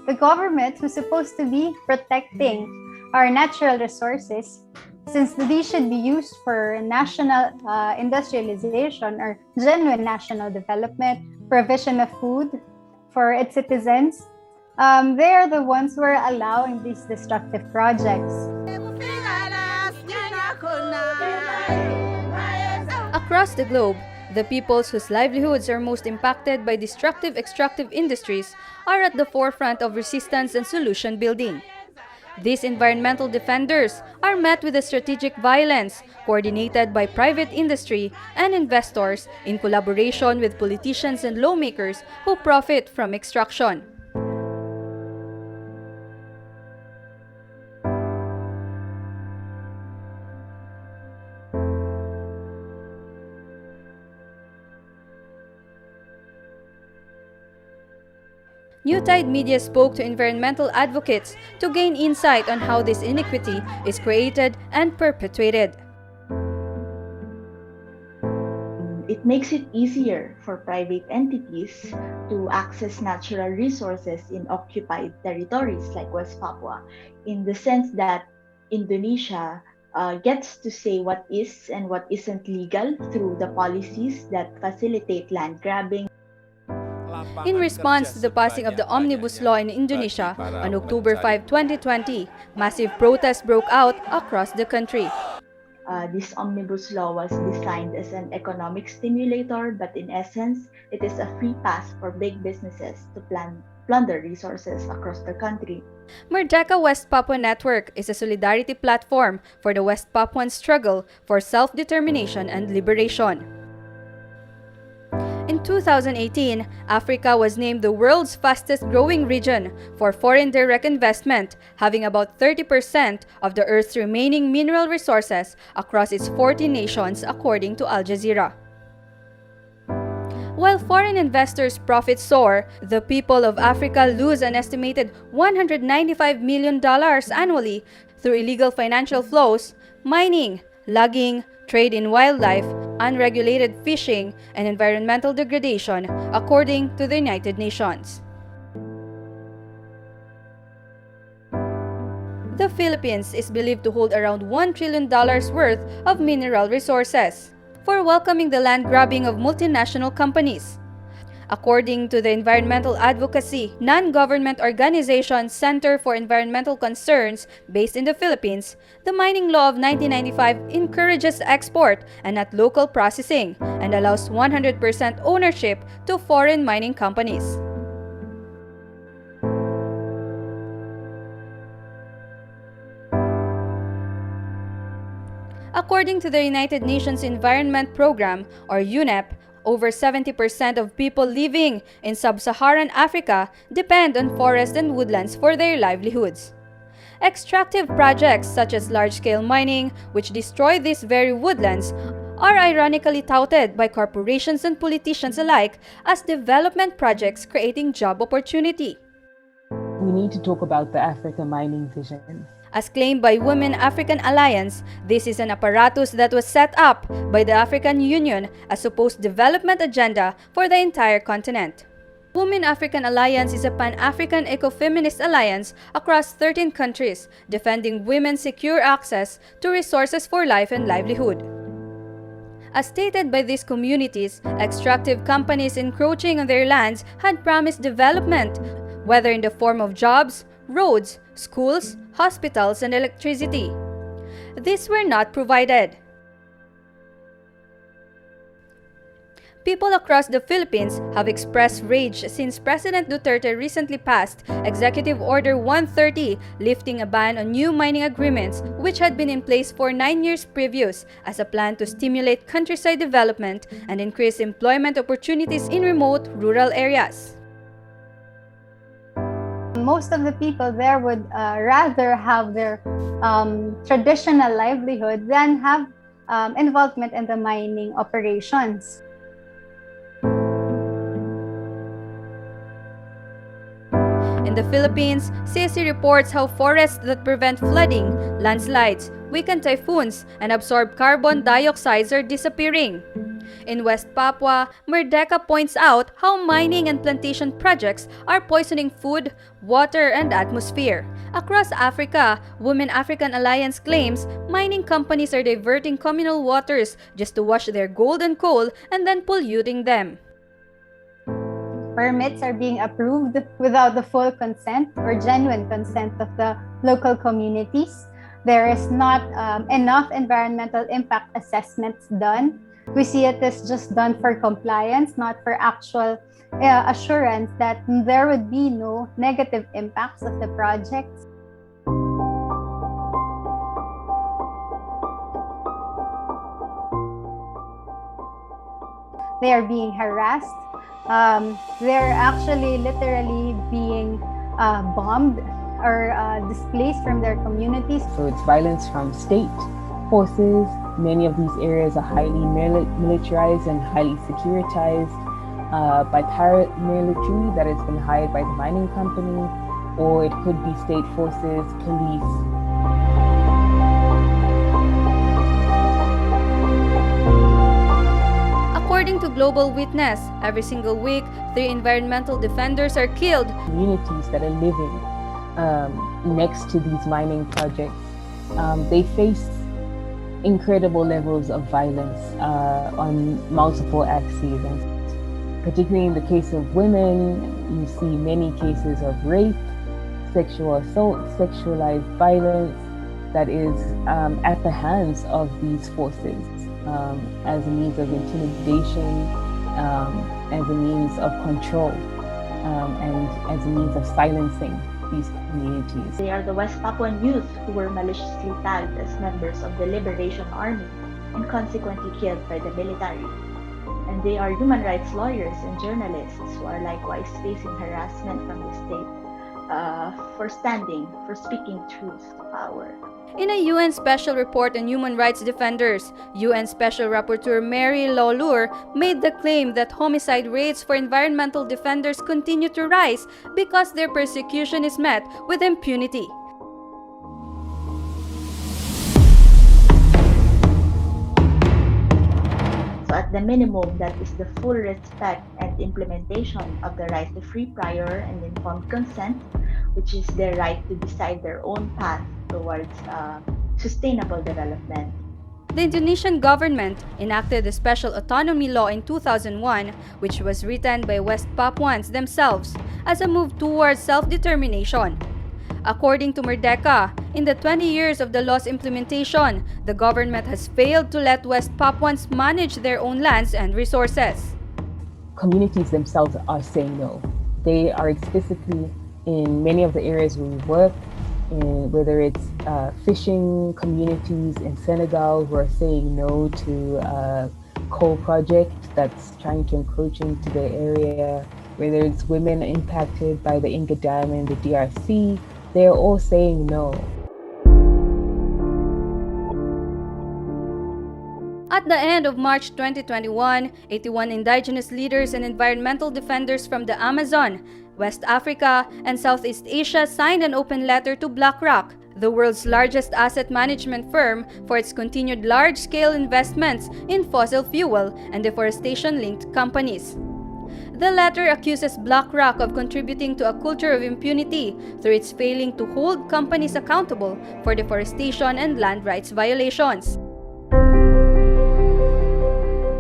The government who's supposed to be protecting our natural resources, since these should be used for national industrialization or genuine national development, provision of food for its citizens, they are the ones who are allowing these destructive projects. Across the globe, the peoples whose livelihoods are most impacted by destructive extractive industries are at the forefront of resistance and solution building. These environmental defenders are met with a strategic violence coordinated by private industry and investors in collaboration with politicians and lawmakers who profit from extraction. New Tide Media spoke to environmental advocates to gain insight on how this iniquity is created and perpetuated. It makes it easier for private entities to access natural resources in occupied territories like West Papua, in the sense that Indonesia gets to say what is and what isn't legal through the policies that facilitate land grabbing. In response to the passing of the Omnibus Law in Indonesia on October 5, 2020, massive protests broke out across the country. This Omnibus Law was designed as an economic stimulator, but in essence, it is a free pass for big businesses to plunder resources across the country. Merdeka West Papua Network is a solidarity platform for the West Papuan struggle for self-determination and liberation. In 2018, Africa was named the world's fastest-growing region for foreign direct investment, having about 30% of the Earth's remaining mineral resources across its 40 nations, according to Al Jazeera. While foreign investors' profits soar, the people of Africa lose an estimated $195 million annually through illegal financial flows, mining, logging, trade in wildlife, unregulated fishing, and environmental degradation, according to the United Nations. The Philippines is believed to hold around $1 trillion worth of mineral resources for welcoming the land grabbing of multinational companies. According to the environmental advocacy non-government organization Center for Environmental Concerns based in the Philippines, the mining law of 1995 encourages export and not local processing and allows 100% ownership to foreign mining companies. According to the United Nations Environment Program, or UNEP, over 70% of people living in sub-Saharan Africa depend on forests and woodlands for their livelihoods. Extractive projects such as large-scale mining, which destroy these very woodlands, are ironically touted by corporations and politicians alike as development projects creating job opportunity. We need to talk about the Africa mining vision. As claimed by Women African Alliance, this is an apparatus that was set up by the African Union as supposed development agenda for the entire continent. Women African Alliance is a pan-African ecofeminist alliance across 13 countries, defending women's secure access to resources for life and livelihood. As stated by these communities, extractive companies encroaching on their lands had promised development, whether in the form of jobs, roads, schools, hospitals, and electricity. These were not provided. People across the Philippines have expressed rage since President Duterte recently passed Executive Order 130 lifting a ban on new mining agreements which had been in place for 9 years previous as a plan to stimulate countryside development and increase employment opportunities in remote rural areas. Most of the people there would rather have their traditional livelihood than have involvement in the mining operations. In the Philippines, CSC reports how forests that prevent flooding, landslides, weaken typhoons, and absorb carbon dioxide are disappearing. In West Papua, Merdeka points out how mining and plantation projects are poisoning food, water, and atmosphere. Across Africa, Women African Alliance claims mining companies are diverting communal waters just to wash their gold and coal and then polluting them. Permits are being approved without the full consent or genuine consent of the local communities. There is not enough environmental impact assessments done. We see it as just done for compliance, not for actual assurance that there would be no negative impacts of the projects. They are being harassed. They're actually literally being bombed or displaced from their communities. So it's violence from state forces. Many of these areas are highly militarized and highly securitized by paramilitary that has been hired by the mining company, or it could be state forces, police. According to Global Witness, every single week, 3 environmental defenders are killed. Communities that are living next to these mining projects, they face incredible levels of violence on multiple axes. And particularly in the case of women, you see many cases of rape, sexual assault, sexualized violence that is at the hands of these forces. As a means of intimidation, as a means of control, and as a means of silencing these communities. They are the West Papuan youth who were maliciously tagged as members of the Liberation Army and consequently killed by the military. And they are human rights lawyers and journalists who are likewise facing harassment from the state for speaking truth to power. In a UN Special Report on Human Rights Defenders, UN Special Rapporteur Mary Lawlor made the claim that homicide rates for environmental defenders continue to rise because their persecution is met with impunity. So at the minimum, that is the full respect and implementation of the right to free, prior, and informed consent, which is their right to decide their own path towards sustainable development. The Indonesian government enacted the Special Autonomy Law in 2001, which was written by West Papuans themselves as a move towards self-determination. According to Merdeka, in the 20 years of the law's implementation, the government has failed to let West Papuans manage their own lands and resources. Communities themselves are saying no. They are explicitly in many of the areas where we work, whether it's fishing communities in Senegal who are saying no to a coal project that's trying to encroach into their area, whether it's women impacted by the Inga Dam in the DRC, they're all saying no. At the end of March 2021, 81 indigenous leaders and environmental defenders from the Amazon, West Africa, and Southeast Asia signed an open letter to BlackRock, the world's largest asset management firm, for its continued large-scale investments in fossil fuel and deforestation-linked companies. The letter accuses BlackRock of contributing to a culture of impunity through its failing to hold companies accountable for deforestation and land rights violations.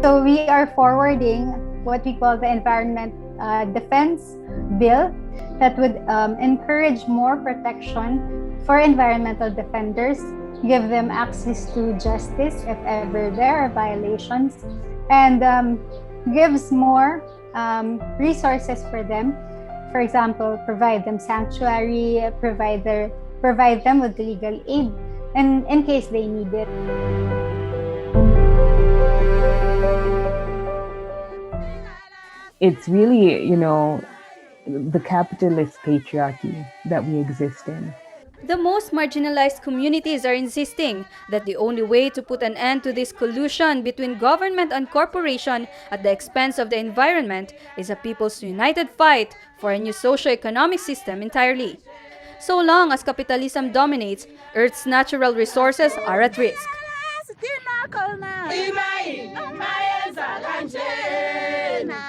So we are forwarding what we call the Environment Defense Bill that would encourage more protection for environmental defenders, give them access to justice if ever there are violations, and gives more resources for them. For example, provide them sanctuary, provide them with legal aid in case they need it. It's really, the capitalist patriarchy that we exist in. The most marginalized communities are insisting that the only way to put an end to this collusion between government and corporation at the expense of the environment is a people's united fight for a new socio-economic system entirely. So long as capitalism dominates, Earth's natural resources are at risk. Imayenza kanjena